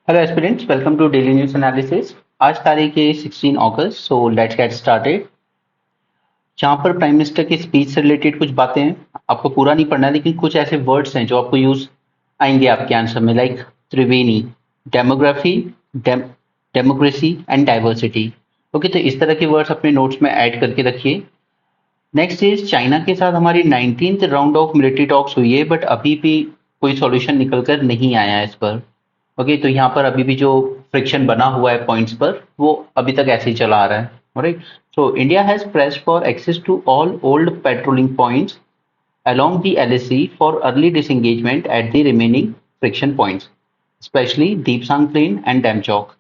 Hello aspirants, welcome to daily news analysis. आज तारीख है 16 अगस्त। So let's get started. जहाँ पर प्राइम मिनिस्टर की स्पीच से रिलेटेड कुछ बातें हैं, आपको पूरा नहीं पढ़ना है, लेकिन कुछ ऐसे वर्ड्स हैं जो आपको यूज आएंगे आपके आंसर में, like Triveni, demography, democracy and diversity. Okay, तो इस तरह के वर्ड्स अपने नोट्स में ऐड करके रखिए। नेक्स्ट इज चाइना के साथ हमारी 19th round of military talks हुई है, बट अभी भी कोई सॉल्यूशन निकल कर नहीं आया है इस पर। ओके, तो यहाँ पर अभी भी जो फ्रिक्शन बना हुआ है पॉइंट्स पर, वो अभी तक ऐसे ही चला आ रहा है। Right. So India has pressed for access to all old patrolling points along the LAC for early disengagement at the remaining friction points, especially Deepsang Plain and Damchok।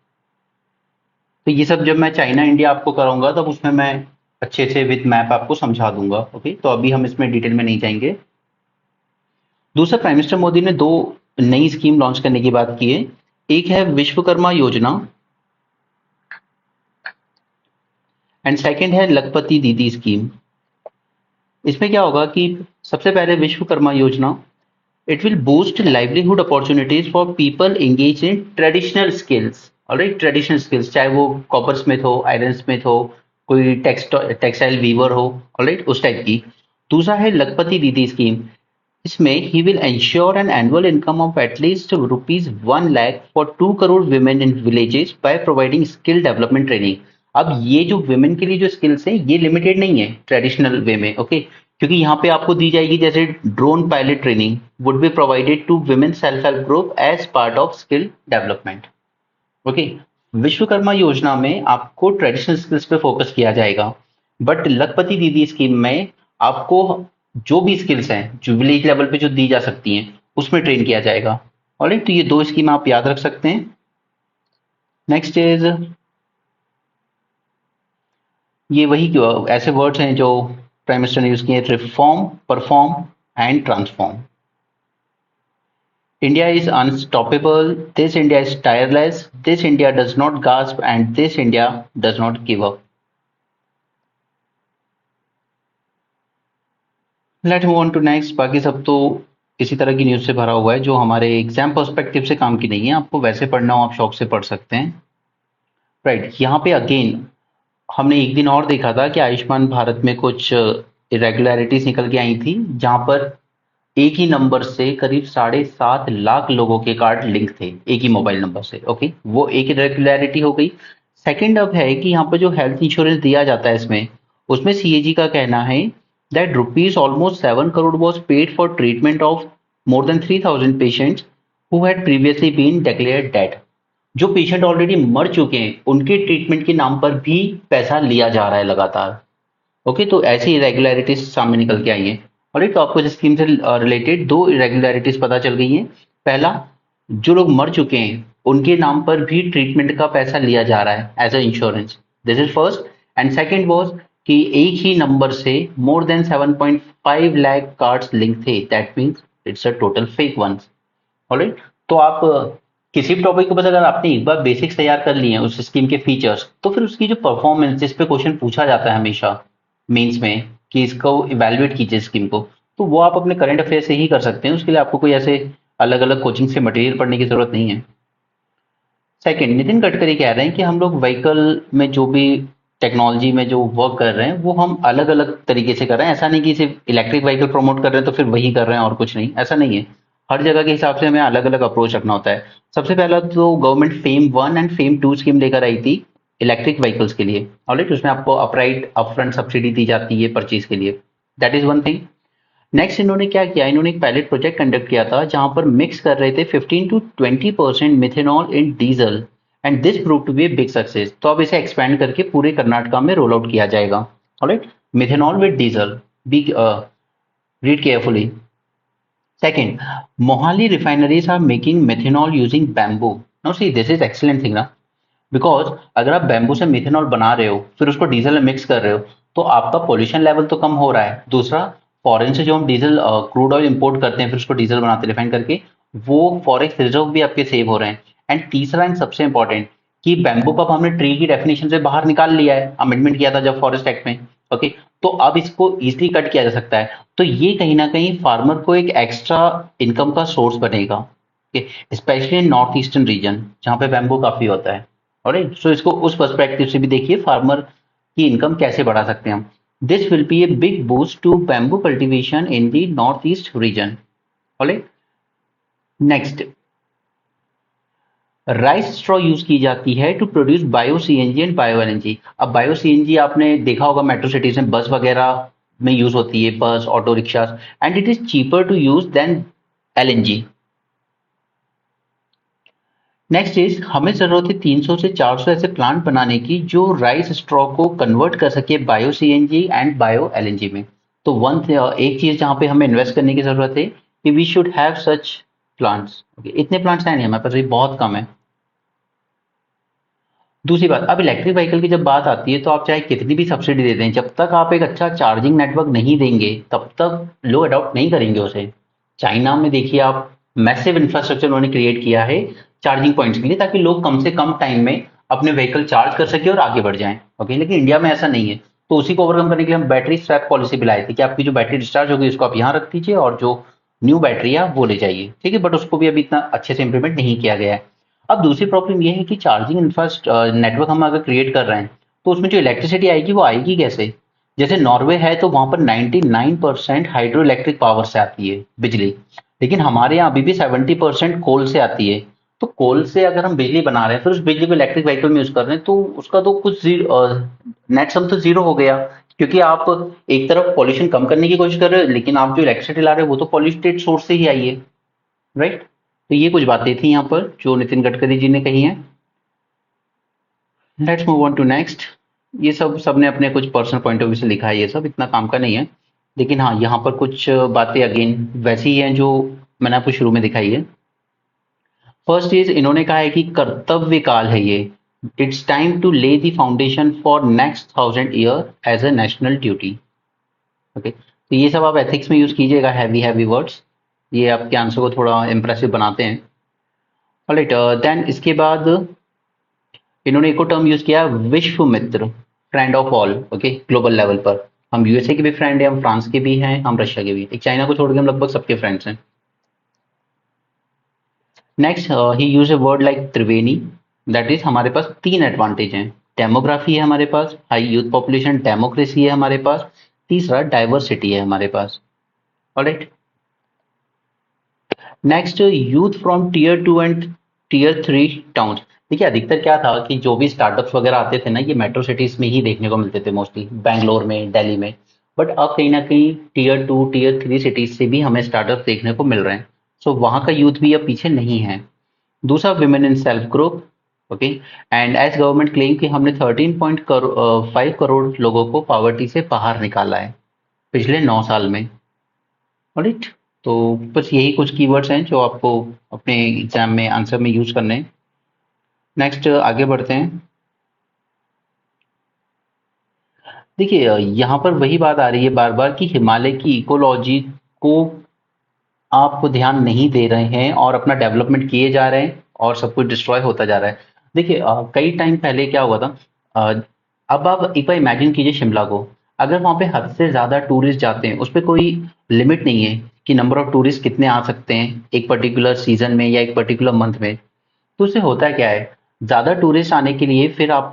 तो ये सब जब मैं चाइना इंडिया आपको कराऊंगा तब उसमें मैं अच्छे से विद मैप आपको समझा दूंगा। ओके, तो अभी हम इसमें डिटेल में नहीं जाएंगे। दूसरा, प्राइम मिनिस्टर मोदी ने दो नई स्कीम लॉन्च करने की बात की है। एक है विश्वकर्मा योजना एंड सेकंड है लखपति दीदी स्कीम। इसमें क्या होगा कि सबसे पहले विश्वकर्मा योजना, it will boost livelihood opportunities for people engage in traditional skills. Alright, traditional skills, चाहे वो कॉपर स्मिथ हो, आयरन स्मिथ हो, कोई टेक्सटाइल वीवर हो, ऑलराइट, उस टाइप की। दूसरा है लखपति दीदी स्कीम। इसमें he will ensure an annual income of at least ₹1 lakh for 2 crore women in villages by providing skill development training. अब ये जो women के लिए जो स्किल्स हैं ये लिमिटेड नहीं है ट्रेडिशनल वे में। ओके, क्योंकि यहाँ पे आपको दी जाएगी जैसे drone pilot training would be provided to women self help group as part of skill development. Okay, Vishwakarma Yojana में आपको ट्रेडिशनल स्किल्स पे फोकस किया जाएगा, बट लखपति दीदी स्कीम में आपको जो भी स्किल्स हैं जो विलेज लेवल पे जो दी जा सकती हैं उसमें ट्रेन किया जाएगा। ऑलराइट, तो ये दो स्कीम आप याद रख सकते हैं। नेक्स्ट इज, ये वही ऐसे वर्ड्स हैं जो प्राइम मिनिस्टर ने यूज किए, reform, perform and transform. India is unstoppable, this India is tireless, this India does not gasp and this India does not give up. Let move on to next. बाकी सब तो इसी तरह की news से भरा हुआ है जो हमारे एग्जाम पर्सपेक्टिव से काम की नहीं है। आपको वैसे पढ़ना हो आप शौक से पढ़ सकते हैं। राइट, यहाँ पे अगेन हमने एक दिन और देखा था कि आयुष्मान भारत में कुछ इरेगुलरिटीज निकल के आई थी, जहां पर एक ही नंबर से करीब 7.5 लाख लोगों के कार्ड लिंक थे एक ही मोबाइल नंबर से। ओके, वो एक इरेगुलरिटी हो गई। सेकंड अब है कि यहाँ पर जो हेल्थ इंश्योरेंस दिया जाता है इसमें, उसमें सीएजी का कहना है that rupees almost 7 crore was paid for treatment of more than 3,000 patients who had previously been declared dead. जो पेशेंट ऑलरेडी मर चुके हैं उनके ट्रीटमेंट के नाम पर भी पैसा लिया जा रहा है लगातार। ओके, तो ऐसी इरेगुलरिटीज सामने निकल के आई हैं। और एक, तो आपको इस स्कीम से रिलेटेड दो इरेगुलरिटीज पता चल गई हैं। पहला, जो लोग मर चुके हैं उनके नाम पर भी ट्रीटमेंट का पैसा लिया जा रहा है as a insurance. This is first. And second was कि एक ही नंबर से more than 7.5 lakh cards link थे, that means it's a total fake ones. Alright, तो आप किसी भी टॉपिक के ऊपर अगर आपने एक बार बेसिक्स तैयार कर लिए हैं उस स्कीम के फीचर्स, तो फिर उसकी जो परफॉर्मेंस, जिस पे क्वेश्चन पूछा जाता है हमेशा मेंस में कि इसको इवेल्युएट कीजिए स्कीम को, तो वो आप अपने करंट अफेयर से ही कर सकते हैं। उसके लिए आपको कोई ऐसे अलग अलग कोचिंग से मटेरियल पढ़ने की जरूरत नहीं है। सेकंड, नितिन गडकरी कह रहे हैं कि हम लोग व्हीकल में जो भी टेक्नोलॉजी में जो वर्क कर रहे हैं वो हम अलग अलग तरीके से कर रहे हैं। ऐसा नहीं कि सिर्फ इलेक्ट्रिक व्हीकल प्रमोट कर रहे हैं तो फिर वही कर रहे हैं और कुछ नहीं, ऐसा नहीं है। हर जगह के हिसाब से हमें अलग अलग अप्रोच रखना होता है। सबसे पहला तो government FAME 1 and FAME 2 scheme लेकर आई थी इलेक्ट्रिक व्हीकल्स के लिए। ऑलराइट, उसमें आपको अपराइट अपफ्रंट सब्सिडी दी जाती है परचेज के लिए। That is one thing. Next, इन्होंने क्या किया, इन्होंने एक पायलट प्रोजेक्ट कंडक्ट किया था जहां पर मिक्स कर रहे थे 15 to 20% methanol in diesel, and this prove to be a big success. तो अब इसे एक्सपैंड करके पूरे कर्नाटका में रोल आउट किया जाएगा। Alright, methanol with diesel, be read carefully. Second, Mohali refineries are making methanol using bamboo. Now see, this is excellent thing ना, because अगर आप बैम्बू से मिथेनॉल बना रहे हो फिर उसको डीजल में मिक्स कर रहे हो तो आपका पोल्यूशन लेवल तो कम हो रहा है। दूसरा, फॉरेन से जो हम डीजल क्रूड ऑयल इंपोर्ट करते हैं फिर उसको डीजल बनाते हैं रिफाइन करके, वो फॉरेक्स रिजर्व भी आपके सेव हो रहे हैं। एंड तीसरा एंड सबसे इंपॉर्टेंट, कि बैम्बू पप हमने ट्री की डेफिनेशन से बाहर निकाल लिया है, अमेंडमेंट किया था जब फॉरेस्ट एक्ट में। ओके, तो अब इसको इजिली कट किया जा सकता है। तो ये कहीं ना कहीं फार्मर को एक एक्स्ट्रा इनकम का सोर्स बनेगा। Specially in north eastern region जहाँ पे बैम्बू काफी होता है। ऑलराइट, सो इसको उस पर्सपेक्टिव से भी देखिए फार्मर की इनकम कैसे बढ़ा सकते हैं हम। This will be a big boost to bamboo cultivation in the north east region. Alright, next, rice straw use की जाती है to produce bio CNG and bio LNG. अब बायो सीएनजी आपने देखा होगा मेट्रो सिटीज में बस वगैरह में यूज होती है, bus auto rickshaw, and it is cheaper to use than LNG. Next is हमें जरूरत है 300 से 400 ऐसे प्लांट बनाने की जो राइस स्ट्रॉ को कन्वर्ट कर सके bio CNG and bio LNG में। तो एक चीज जहां पे हमें इन्वेस्ट करने की जरूरत है कि we should have such plants. इतने प्लांट्स हैं नहीं हमारे पास, ये बहुत कम है। दूसरी बात, अब इलेक्ट्रिक व्हीकल की जब बात आती है तो आप चाहे कितनी भी सब्सिडी दे दें, जब तक आप एक अच्छा चार्जिंग नेटवर्क नहीं देंगे तब तक लोग अडॉप्ट नहीं करेंगे उसे। चाइना में देखिए आप, मैसिव इंफ्रास्ट्रक्चर उन्होंने क्रिएट किया है चार्जिंग पॉइंट्स के लिए ताकि लोग कम से कम टाइम में अपने व्हीकल चार्ज कर सके और आगे बढ़ जाएं। ओके, लेकिन इंडिया में ऐसा नहीं है। तो उसी को ओवरकम करने के लिए हम बैटरी स्वैप पॉलिसी भी लाए थे कि आपकी जो बैटरी डिस्चार्ज होगी उसको आप यहाँ रख दीजिए और जो न्यू बैटरी है वो ले जाइए। ठीक है, बट उसको भी अभी इतना अच्छे से इंप्लीमेंट नहीं किया गया है। अब दूसरी प्रॉब्लम ये है कि चार्जिंग नेटवर्क हम अगर क्रिएट कर रहे हैं तो उसमें जो इलेक्ट्रिसिटी आएगी वो आएगी कैसे। जैसे नॉर्वे है तो वहां पर 99% हाइड्रो इलेक्ट्रिक पावर से आती है बिजली, लेकिन हमारे यहाँ अभी भी 70% कोल से आती है। तो कोल से अगर हम बिजली बना रहे हैं फिर उस बिजली को इलेक्ट्रिक व्हीकल में यूज कर रहे हैं तो उसका तो कुछ नेट सम तो जीरो हो गया, क्योंकि आप एक तरफ पॉल्यूशन कम करने की कोशिश कर रहे हो लेकिन आप जो इलेक्ट्रिसिटी ला रहे हो वो तो पॉल्यूटेड सोर्स से ही आई है। राइट, तो ये कुछ बातें थी यहाँ पर जो नितिन गडकरी जी ने कही हैं। Let's move on to next. ये सब सबने अपने कुछ पर्सनल पॉइंट ऑफ व्यू से लिखा है, ये सब इतना काम का नहीं है, लेकिन हाँ यहाँ पर कुछ बातें अगेन वैसी ही हैं जो मैंने आपको शुरू में दिखाई है। फर्स्ट चीज इन्होंने कहा है कि कर्तव्य काल है ये, it's time to lay the foundation for next 1000 year as a national duty. Okay, तो ये सब आप एथिक्स में यूज कीजिएगा, हैवी हैवी वर्ड्स, ये आपके आंसर को थोड़ा इंप्रेसिव बनाते हैं। ऑलराइट, देन इसके बाद इन्होंने एक और टर्म यूज किया, विश्व मित्र, friend of all. Okay, global level पर हम यूएसए के भी फ्रेंड हैं, हम फ्रांस के भी हैं, हम रशिया के भी, एक चाइना को छोड़ के हम लगभग सबके फ्रेंड्स हैं। नेक्स्ट ही use a word like Triveni, that is हमारे पास तीन एडवांटेज हैं। डेमोग्राफी है हमारे पास, हाई यूथ पॉपुलेशन, डेमोक्रेसी है हमारे पास, तीसरा डाइवर्सिटी है हमारे पास। Alright, next, youth from tier 2 and tier 3 towns. देखिए अधिकतर क्या था कि जो भी स्टार्टअप्स वगैरह आते थे ना, ये मेट्रो सिटीज में ही देखने को मिलते थे, मोस्टली बैंगलोर में, दिल्ली में। बट अब कहीं ना कहीं टीयर 2 टीयर 3 सिटीज से भी हमें स्टार्टअप देखने को मिल रहे हैं। सो वहां का यूथ भी अब पीछे नहीं है। दूसरा, women in self group. Okay, and as government claim कि हमने 13.5 करोड़ लोगों को पॉवर्टी से बाहर निकाला है पिछले 9 साल में। ऑलराइट, तो बस यही कुछ कीवर्ड्स हैं जो आपको अपने एग्जाम में आंसर में यूज करने हैं। नेक्स्ट आगे बढ़ते हैं। देखिए यहाँ पर वही बात आ रही है बार बार कि हिमालय की इकोलॉजी को आप ध्यान नहीं दे रहे हैं और अपना डेवलपमेंट किए जा रहे हैं और सब कुछ डिस्ट्रॉय होता जा रहा है। देखिए कई टाइम पहले क्या हुआ था, अ, अब आप एक बार इमेजिन कीजिए शिमला को, अगर वहां पे हद से ज्यादा टूरिस्ट जाते हैं, उस पर कोई लिमिट नहीं है कि नंबर ऑफ टूरिस्ट कितने आ सकते हैं एक पर्टिकुलर सीजन में या एक पर्टिकुलर मंथ में। तो उससे होता क्या है, ज्यादा टूरिस्ट आने के लिए फिर आप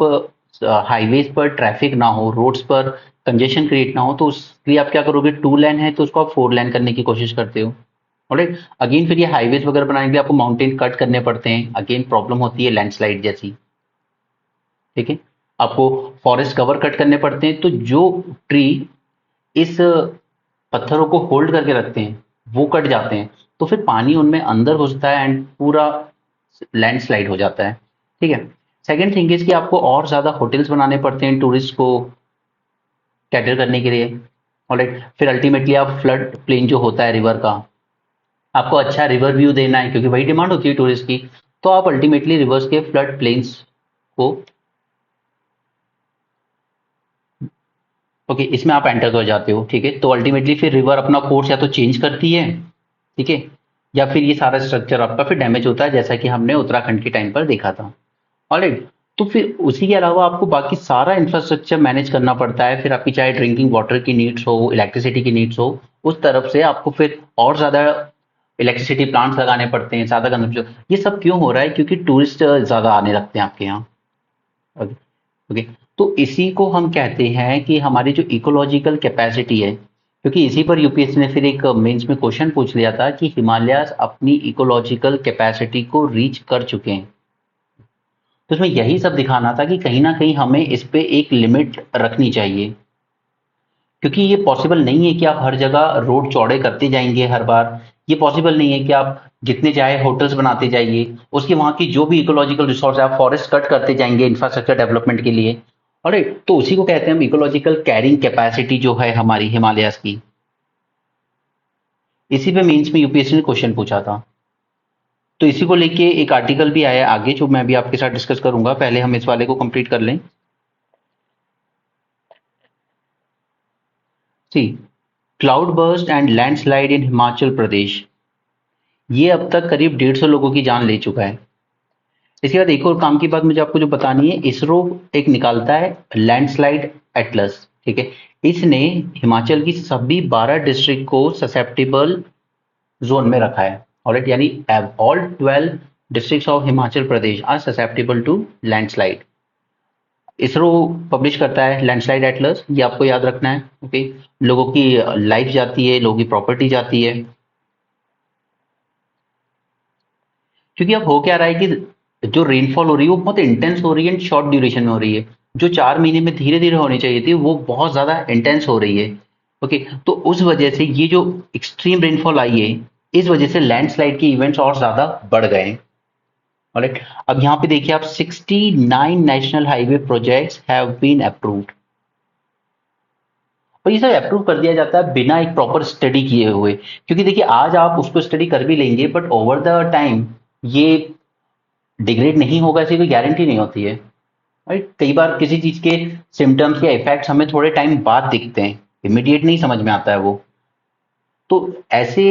हाईवेज पर ट्रैफिक ना हो, रोड्स पर कंजेशन क्रिएट ना हो, तो उसके लिए आप क्या करोगे, 2 लेन है तो उसको आप 4 लेन करने की कोशिश करते हो। ऑलराइट, अगेन फिर ये हाईवेज वगैरह बनाने के लिए आपको माउंटेन कट करने पड़ते हैं, अगेन प्रॉब्लम होती है लैंडस्लाइड जैसी। ठीक है, आपको फॉरेस्ट कवर कट करने पड़ते हैं, तो जो ट्री इस पत्थरों को होल्ड करके रखते हैं वो कट जाते हैं, तो फिर पानी उनमें अंदर घुसता है एंड पूरा लैंडस्लाइड हो जाता है। ठीक है, सेकेंड थिंग इज कि आपको और ज्यादा होटल्स बनाने पड़ते हैं टूरिस्ट को कैटर करने के लिए। ऑलराइट, फिर अल्टीमेटली आप फ्लड प्लेन जो होता है रिवर का, आपको अच्छा रिवर व्यू देना है क्योंकि वही डिमांड होती है टूरिस्ट की, तो आप अल्टीमेटली रिवर्स के फ्लड प्लेन्स को, ओके इसमें आप एंटर कर जाते हो। ठीक है, तो अल्टीमेटली फिर रिवर अपना कोर्स या तो चेंज करती है, ठीक है, या फिर ये सारा स्ट्रक्चर आपका फिर डैमेज होता है जैसा कि हमने उत्तराखंड के टाइम पर देखा था। ऑलराइट, तो फिर उसी के अलावा आपको बाकी सारा इंफ्रास्ट्रक्चर मैनेज करना पड़ता है, फिर आपकी चाहे ड्रिंकिंग वाटर की नीड्स हो, इलेक्ट्रिसिटी की नीड्स हो, उस तरफ से आपको फिर और ज्यादा इलेक्ट्रिसिटी प्लांट्स लगाने पड़ते हैं, ज़्यादा कंजम्पशन। ये सब क्यों हो रहा है? क्योंकि टूरिस्ट ज़्यादा आने लगते हैं आपके यहाँ। Okay, okay. तो इसी को हम कहते हैं कि हमारी जो इकोलॉजिकल कैपेसिटी है, क्योंकि इसी पर यूपीएससी ने फिर एक मेंस में क्वेश्चन पूछ लिया था कि हिमालयाज अपनी इकोलॉजिकल कैपेसिटी को रीच कर चुके हैं। तो इसमें यही सब दिखाना था कि कहीं ना कहीं हमें इस पे एक लिमिट रखनी चाहिए, क्योंकि ये पॉसिबल नहीं है कि आप हर जगह रोड चौड़े करते जाएंगे हर बार। ये पॉसिबल नहीं है कि आप जितने चाहे होटल्स बनाते जाइए, उसके वहां की जो भी इकोलॉजिकल रिसोर्स है आप फॉरेस्ट कट करते जाएंगे इंफ्रास्ट्रक्चर डेवलपमेंट के लिए। और तो उसी को कहते हैं हम इकोलॉजिकल कैरिंग कैपेसिटी जो है हमारी हिमालयाज की। इसी पे मेंस में यूपीएससी ने क्वेश्चन पूछा था। तो इसी को लेके एक आर्टिकल भी आया है आगे, जो मैं भी आपके साथ डिस्कस करूंगा। पहले हम इस वाले को कंप्लीट कर लें। सी, क्लाउड बर्स्ट एंड लैंडस्लाइड इन हिमाचल प्रदेश, ये अब तक करीब 150 लोगों की जान ले चुका है। इसके बाद एक और काम की बात मुझे आपको जो बतानी है, इसरो एक निकालता है लैंडस्लाइड एटलस, ठीक है। इसने हिमाचल की सभी 12 डिस्ट्रिक्ट को ससेप्टेबल जोन में रखा है। ऑलराइट, यानी all 12 districts of Himachal Pradesh are susceptible to landslide. ISRO publish करता है लैंडस्लाइड एटलस, ये आपको याद रखना है। ओके, लोगों की लाइफ जाती है, लोगों की प्रॉपर्टी जाती है। क्योंकि अब हो क्या रहा है कि जो रेनफॉल हो रही है वो बहुत इंटेंस हो रही है एंड शॉर्ट ड्यूरेशन में हो रही है। जो 4 महीने में धीरे धीरे होनी चाहिए थी वो बहुत ज्यादा इंटेंस हो रही है। ओके, तो उस वजह से ये जो एक्सट्रीम रेनफॉल आई है, इस वजह से लैंडस्लाइड के इवेंट्स और ज्यादा बढ़ गए हैं। ऑलराइट, अब यहाँ पे देखिए आप, 69 national highway projects have been approved. और ये सब अप्रूव कर दिया जाता है बिना एक प्रॉपर स्टडी किए हुए। क्योंकि देखिए आज आप उसको स्टडी कर भी लेंगे, बट ओवर द टाइम ये डिग्रेड नहीं होगा, ऐसी कोई गारंटी नहीं होती है। राइट, कई बार किसी चीज के सिम्टम्स या इफेक्ट्स हमें थोड़े टाइम बाद दिखते हैं, इमिडिएट नहीं समझ में आता है वो। तो ऐसे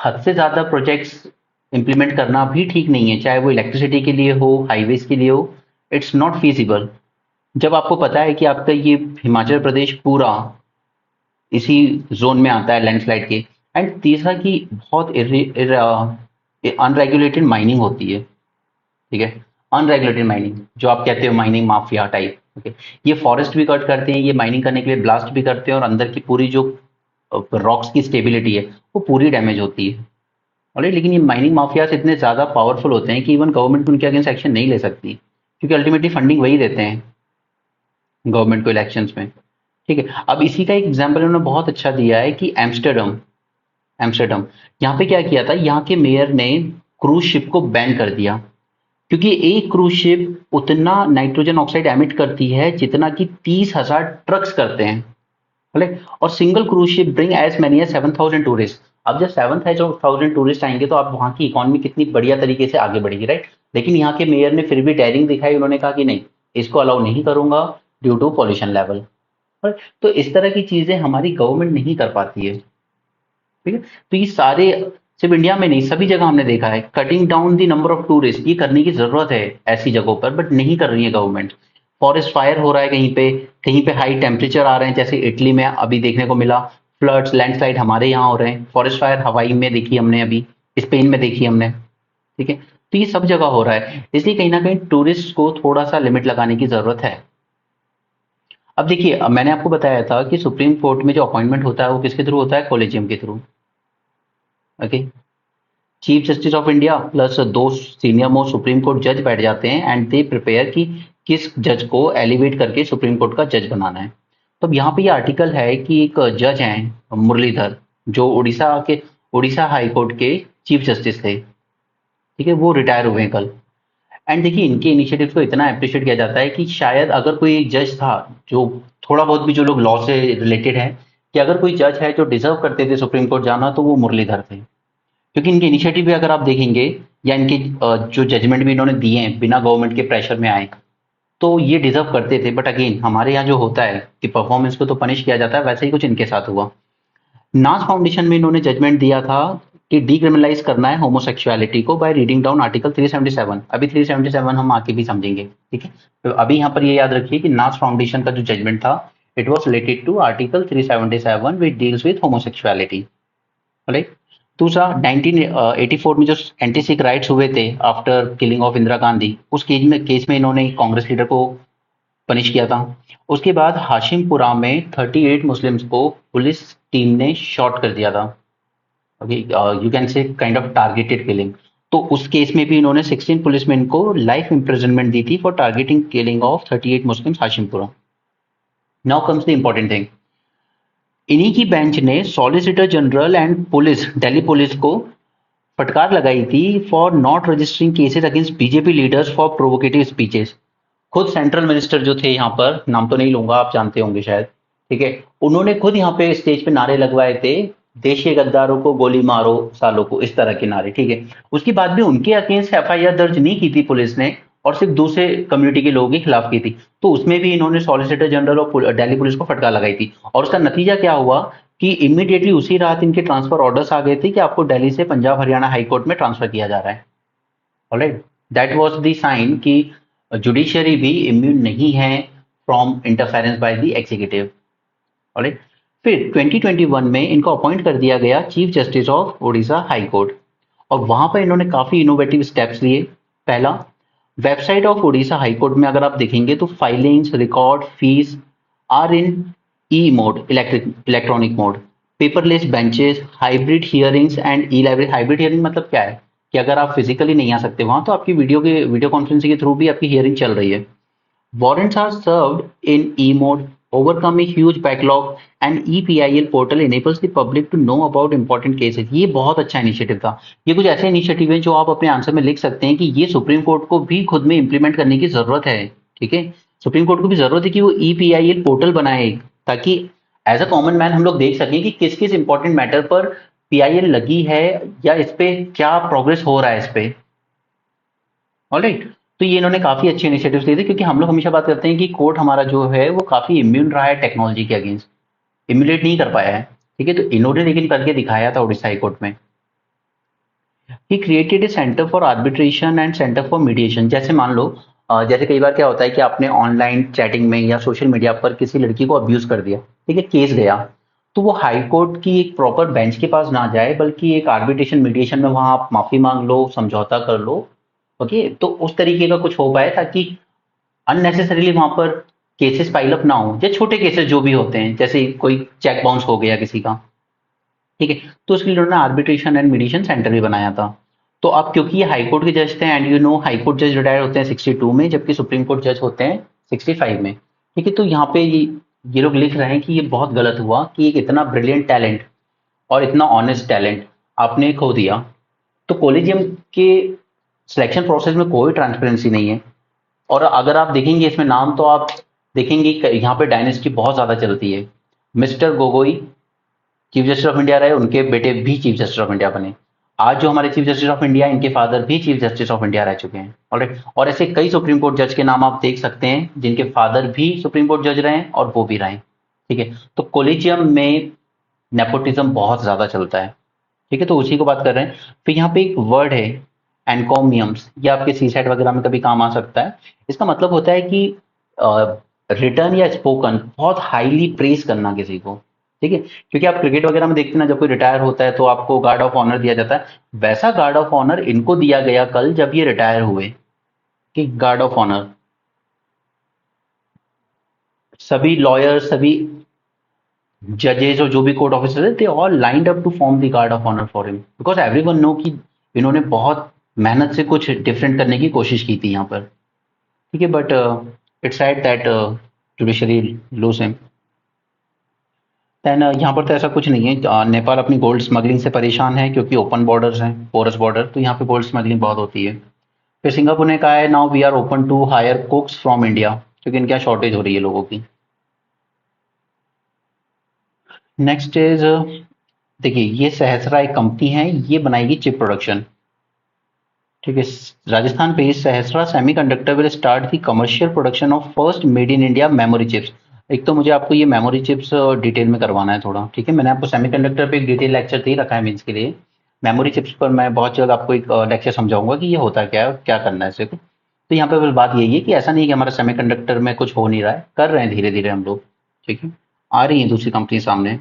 हद से ज्यादा प्रोजेक्ट्स इंप्लीमेंट करना भी ठीक नहीं है, चाहे वो इलेक्ट्रिसिटी के लिए हो, हाईवेज के लिए हो। It's not feasible. जब आपको पता है कि आपका ये हिमाचल प्रदेश पूरा इसी जोन में आता है लैंडस्लाइड के। एंड तीसरा कि बहुत अनरेगुलेटेड माइनिंग होती है, ठीक है। अनरेगुलेटेड माइनिंग, जो आप कहते हो माइनिंग माफिया टाइप। ओके, ये फॉरेस्ट भी कट करते हैं, ये माइनिंग करने के लिए ब्लास्ट भी करते हैं, और अंदर की पूरी जो रॉक्स की स्टेबिलिटी है वो पूरी डैमेज होती है। ऑलराइट, लेकिन ये माइनिंग माफियाज इतने ज्यादा पावरफुल होते हैं कि इवन गवर्नमेंट उनके अगेंस्ट एक्शन नहीं ले सकती, क्योंकि अल्टीमेटली फंडिंग वही देते हैं गवर्नमेंट को इलेक्शंस में। ठीक है, अब इसी का एक एग्जाम्पल उन्होंने बहुत अच्छा दिया है कि एम्स्टर्डम, एम्स्टर्डम यहाँ पे क्या किया था, यहाँ के मेयर ने क्रूज शिप को बैन कर दिया। क्योंकि एक क्रूज शिप उतना नाइट्रोजन ऑक्साइड एमिट करती है जितना कि 30,000 ट्रक्स करते हैं। राइट, और single cruise ship bring as many as 7,000 tourist. अब जब 7,000 टूरिस्ट आएंगे तो आप वहां की इकोनॉमी कितनी बढ़िया तरीके से आगे बढ़ेगी, राइट। लेकिन यहाँ के मेयर ने फिर भी डेयरिंग दिखाई, उन्होंने कहा कि नहीं, इसको अलाउ नहीं करूंगा ड्यू टू पॉल्यूशन लेवल। तो इस तरह की चीजें हमारी गवर्नमेंट नहीं कर पाती है। ठीक है, तो ये सारे सिर्फ इंडिया में नहीं, सभी जगह हमने देखा है cutting down the number of tourist, ये करने की जरूरत है ऐसी जगहों पर, बट नहीं कर रही है गवर्नमेंट। फॉरेस्ट फायर हो रहा है कहीं पे हाई टेम्परेचर आ रहे हैं, जैसे इटली में अभी देखने को मिला। फ्लड्स, लैंडस्लाइड हमारे यहाँ हो रहे हैं। फॉरेस्ट फायर हवाई में देखी हमने, अभी स्पेन में देखी हमने। ठीक है, तो ये सब जगह हो रहा है, इसलिए कहीं ना कहीं टूरिस्ट को थोड़ा सा लिमिट लगाने की जरूरत है। अब देखिए, अब मैंने आपको बताया था कि सुप्रीम कोर्ट में जो अपॉइंटमेंट होता है वो किसके थ्रू होता है, कॉलेजियम के through. Okay, chief justice of India plus दो सीनियर मोस्ट सुप्रीम कोर्ट जज बैठ जाते हैं एंड दे प्रिपेयर कि किस जज को एलिवेट करके सुप्रीम कोर्ट का जज बनाना है। तो अब यहाँ पे ये आर्टिकल है कि एक जज हैं मुरलीधर, जो उड़ीसा हाई कोर्ट के चीफ जस्टिस थे। ठीक है, वो रिटायर हुए हैं कल। एंड देखिए, इनके इनिशिएटिव को इतना अप्रिशिएट किया जाता है कि शायद अगर कोई जज था, जो थोड़ा बहुत भी जो लोग लॉ से रिलेटेड है, कि अगर कोई जज है जो डिजर्व करते थे सुप्रीम कोर्ट जाना, तो वो मुरलीधर थे। क्योंकि इनके इनिशिएटिव भी अगर आप देखेंगे, या इनके जो जजमेंट भी इन्होंने दिए हैं बिना गवर्नमेंट के प्रेशर में आए, तो ये डिजर्व करते थे। बट अगेन हमारे यहाँ जो होता है कि परफॉर्मेंस को तो पनिश किया जाता है, वैसे ही कुछ इनके साथ हुआ। नास फाउंडेशन में इन्होंने जजमेंट दिया था कि डीक्रिमिनलाइज करना है होमोसेक्सुअलिटी को बाय रीडिंग डाउन आर्टिकल 377। अभी 377 हम आके भी समझेंगे, ठीक है। तो अभी यहाँ पर ये याद रखिए कि नास फाउंडेशन का जो जजमेंट था, it was related to article 377 which deals with homosexuality. Right, दूसरा 1984 में जो एंटी सिख राइट्स हुए थे after killing of Indira Gandhi, उस केस में इन्होंने कांग्रेस लीडर को पनिश किया था। उसके बाद हाशिमपुरा में 38 मुस्लिम्स को पुलिस टीम ने शॉट कर दिया था। Okay, you can say kind of targeted killing. तो उस केस में भी इन्होंने 16 पुलिसमैन को लाइफ इम्प्रिजनमेंट दी थी for targeting killing of 38 Muslims Hashimpura. Now comes the important thing, इन्हीं की बेंच ने solicitor general and police, Delhi police को फटकार लगाई थी for not registering cases against BJP leaders for provocative speeches. खुद सेंट्रल मिनिस्टर जो थे यहाँ पर, नाम तो नहीं लूंगा, आप जानते होंगे शायद, ठीक है, उन्होंने खुद यहाँ पे स्टेज पे नारे लगवाए थे, देश के गद्दारों को गोली मारो सालों को, इस तरह के नारे, ठीक है। उसके बाद भी उनके अगेंस्ट एफआईआर दर्ज नहीं की थी पुलिस ने, और सिर्फ दूसरे कम्युनिटी के लोगों के खिलाफ की थी। तो उसमें भी इन्होंने सॉलिसिटर जनरल और दिल्ली पुलिस को फटकार लगाई थी, और उसका नतीजा क्या हुआ कि इमीडिएटली उसी रात इनके ट्रांसफर ऑर्डर्स आ गए थे कि आपको दिल्ली से पंजाब हरियाणा हाई कोर्ट में ट्रांसफर किया जा रहा है। Alright, that was the sign कि जुडिशरी भी इम्यून नहीं है from interference by the executive. Alright, फिर 2021 में इनको अपॉइंट कर दिया गया chief justice of Odisha high court, और वहां पर इन्होंने काफी इनोवेटिव स्टेप्स लिए। पहला, website of Odisha high court में अगर आप देखेंगे तो filings, record, fees are in E mode, electronic mode, paperless benches, hybrid hearings and E library. Hybrid hearing मतलब क्या है कि अगर आप फिजिकली नहीं आ सकते वहां, तो आपकी वीडियो कॉन्फ्रेंसिंग के थ्रू भी आपकी हियरिंग चल रही है। Warrants are served in e-mode, overcome a huge backlog, and EPIL portal enables the public to know about important cases। ये बहुत अच्छा इनिशिएटिव था। ये कुछ ऐसे इनिशिएटिव हैं जो आप अपने आंसर में लिख सकते हैं कि ये सुप्रीम कोर्ट को भी खुद में इंप्लीमेंट करने की जरूरत है। ठीक है, सुप्रीम कोर्ट को भी जरूरत है कि वो EPIL पोर्टल बनाए एक, ताकि एज अ कॉमन मैन हम लोग देख सकें कि किस किस इंपॉर्टेंट मैटर पर PIL लगी है, या इस पे क्या प्रोग्रेस हो रहा है इस पे। ऑलराइट, तो ये इन्होंने काफी अच्छे इनिशिएटिव्स लिए थे, क्योंकि हम लोग हमेशा बात करते हैं कि कोर्ट हमारा जो है वो काफी इम्यून रहा है टेक्नोलॉजी के अगेंस्ट, इम्यूलेट नहीं कर पाया है। ठीक है, तो इन्होंने लेकिन करके दिखाया था उड़ीसा हाई कोर्ट में। He created a centre for arbitration and centre for mediation. जैसे मान लो, जैसे कई बार क्या होता है कि आपने ऑनलाइन चैटिंग में या सोशल मीडिया पर किसी लड़की को अब्यूज कर दिया, ठीक है, केस गया, तो वो हाई कोर्ट की एक प्रॉपर बेंच के पास ना जाए, बल्कि एक आर्बिट्रेशन मीडिएशन में वहां आप माफी मांग लो, समझौता कर लो। ओके, तो उस तरीके का कुछ हो पाए ताकि अननेसेसरीली वहां पर केसेस पाइल अप ना हो, या छोटे केसेस जो भी होते हैं, जैसे कोई चेक बाउंस हो गया किसी का, ठीक है, तो उसके लिए उन्होंने आर्बिट्रेशन एंड मीडिएशन सेंटर भी बनाया था। तो अब क्योंकि ये हाई कोर्ट के जज थे, and you know high court जज रिटायर होते हैं 62 में, जबकि सुप्रीम कोर्ट जज होते हैं 65 में। ठीक है, तो यहाँ पे ये लोग लिख रहे हैं कि ये बहुत गलत हुआ कि एक इतना ब्रिलियंट टैलेंट और इतना ऑनेस्ट टैलेंट आपने खो दिया। तो कॉलेजियम के सिलेक्शन प्रोसेस में कोई ट्रांसपेरेंसी नहीं है, और अगर आप देखेंगे इसमें नाम, तो आप देखेंगे यहाँ पे डायनेस्टी बहुत ज्यादा चलती है। Mister Gogoi chief justice of India रहे, उनके बेटे भी चीफ जस्टिस ऑफ इंडिया बने। आज जो हमारे चीफ जस्टिस ऑफ इंडिया, इनके फादर भी चीफ जस्टिस ऑफ इंडिया रह चुके हैं। ऑलराइट, और ऐसे कई सुप्रीम कोर्ट जज के नाम आप देख सकते हैं जिनके फादर भी सुप्रीम कोर्ट जज रहे हैं और वो भी रहे। ठीक है, तो कोलिजियम में नेपोटिज्म बहुत ज्यादा चलता है। ठीक है, तो उसी को बात कर रहे हैं। फिर यहाँ पे एक वर्ड है एनकॉमियम्स, ये आपके सी सेट वगैरह में कभी काम आ सकता है। इसका मतलब होता है कि रिटर्न या स्पोकन बहुत हाईली प्रेज करना किसी को। ठीक है, क्योंकि आप क्रिकेट वगैरह में देखते हैं ना, जब कोई रिटायर होता है तो आपको गार्ड ऑफ ऑनर दिया जाता है। वैसा गार्ड ऑफ ऑनर इनको दिया गया कल जब ये रिटायर हुए, कि गार्ड ऑफ ऑनर सभी लॉयर्स, सभी जजेस और जो भी कोर्ट ऑफिसर है, they all lined up to form the guard of honour for him, because everyone know कि इन्होंने बहुत मेहनत से कुछ डिफरेंट करने की कोशिश की थी यहाँ पर। ठीक है, but it's sad that judiciary lose him. Then यहाँ पर तो ऐसा कुछ नहीं है। नेपाल अपनी गोल्ड स्मगलिंग से परेशान है, क्योंकि ओपन बॉर्डर्स हैं, पोरस बॉर्डर, तो यहाँ पे गोल्ड स्मगलिंग बहुत होती है। फिर सिंगापुर ने कहा है now we are open to hire cooks from India, क्योंकि इनके यहाँ शॉर्टेज हो रही है लोगों की। नेक्स्ट इज, देखिए ये सहसरा एक कंपनी है, ये बनाएगी चिप प्रोडक्शन। ठीक है, राजस्थान पे Sahasrara semiconductor will start the commercial production of first made in India memory chips. एक तो मुझे आपको ये मेमोरी चिप्स डिटेल में करवाना है थोड़ा। ठीक है, मैंने आपको सेमीकंडक्टर पे एक डिटेल लेक्चर दे ही रखा है मीन्स के लिए। मेमोरी चिप्स पर मैं बहुत जल्द आपको एक लेक्चर समझाऊंगा कि ये होता क्या है, क्या करना है इसे। तो यहाँ पे बस बात यही है कि ऐसा नहीं है कि हमारा सेमीकंडक्टर में कुछ हो नहीं रहा है, कर रहे हैं धीरे धीरे हम लोग। ठीक है, आ रही है दूसरी कंपनी सामने।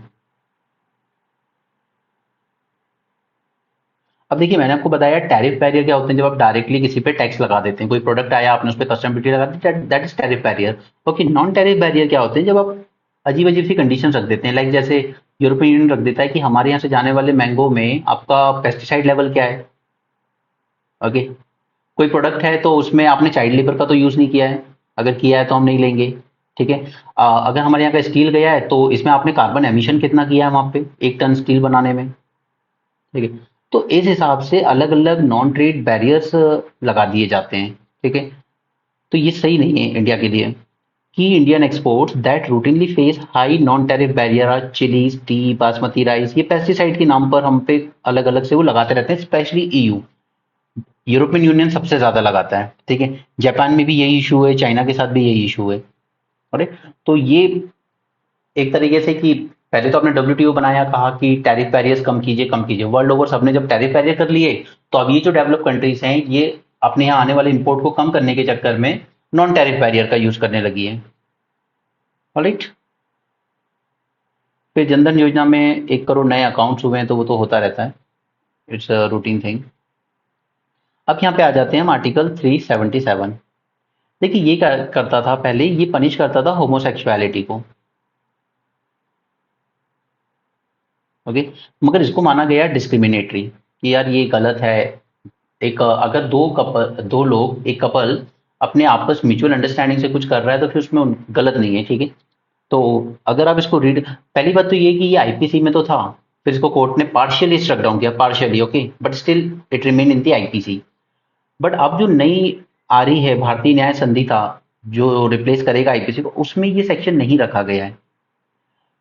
अब देखिए मैंने आपको बताया टैरिफ बैरियर क्या होते हैं, जब आप डायरेक्टली किसी पे टैक्स लगा देते हैं, कोई प्रोडक्ट आया आपने उस पर कस्टम ड्यूटी लगा दी, that is tariff barrier. Okay, non tariff barrier क्या होते हैं, जब आप अजीब अजीब सी कंडीशन रख देते हैं, लाइक जैसे यूरोपियन यूनियन रख देता है कि हमारे यहाँ से जाने वाले मैंगो में आपका पेस्टिसाइड लेवल क्या है। ओके, कोई प्रोडक्ट है तो उसमें आपने चाइल्ड लेबर का तो यूज नहीं किया है, अगर किया है तो हम नहीं लेंगे। ठीक है, अगर हमारे यहाँ का स्टील गया है तो इसमें आपने कार्बन एमिशन कितना किया है वहां पे 1 टन स्टील बनाने में। ठीक है, तो इस हिसाब से अलग अलग नॉन ट्रेड बैरियर्स लगा दिए जाते हैं। ठीक है, तो ये सही नहीं है इंडिया के लिए। की Indian exports that routinely face high non tariff barrier are chillies, tea, basmati rice, ये पेस्टिसाइड के नाम पर हम पे अलग अलग से वो लगाते रहते हैं, स्पेशली ईयू, यूरोपियन यूनियन सबसे ज्यादा लगाता है। ठीक है, जापान में भी यही इशू है, चाइना के साथ भी यही इशू है। अरे, तो ये एक तरीके से कि पहले तो आपने डब्ल्यूटीओ बनाया, कहा कि टैरिफ बैरियर्स कम कीजिए कम कीजिए, वर्ल्ड ओवर सबने जब टैरिफ बैरियर कर लिए, तो अब ये जो डेवलप कंट्रीज हैं ये अपने यहाँ आने वाले इंपोर्ट को कम करने के चक्कर में नॉन टैरिफ बैरियर का यूज करने लगी है। ऑलराइट, फिर जनधन योजना में 1 करोड़ नए अकाउंट्स हुए हैं, तो वो तो होता रहता है, इट्स अ रूटीन थिंग। अब यहाँ पे आ जाते हैं हम आर्टिकल 377। देखिए ये क्या करता था, पहले ये पनिश करता था होमोसेक्सुअलिटी को। ओके, मगर इसको माना गया डिस्क्रिमिनेटरी कि यार ये गलत है। एक अगर दो लोग एक कपल अपने आपस म्यूचुअल अंडरस्टैंडिंग से कुछ कर रहा है तो फिर उसमें गलत नहीं है। ठीक है, तो अगर आप इसको रीड, पहली बात तो ये कि ये आईपीसी में तो था, फिर इसको कोर्ट ने पार्शियली स्ट्रक डाउन किया, partially, okay, but still it remain in the IPC. But अब जो नई आ रही है भारतीय न्याय संहिता, जो रिप्लेस करेगा आईपीसी को, उसमें ये सेक्शन नहीं रखा गया है।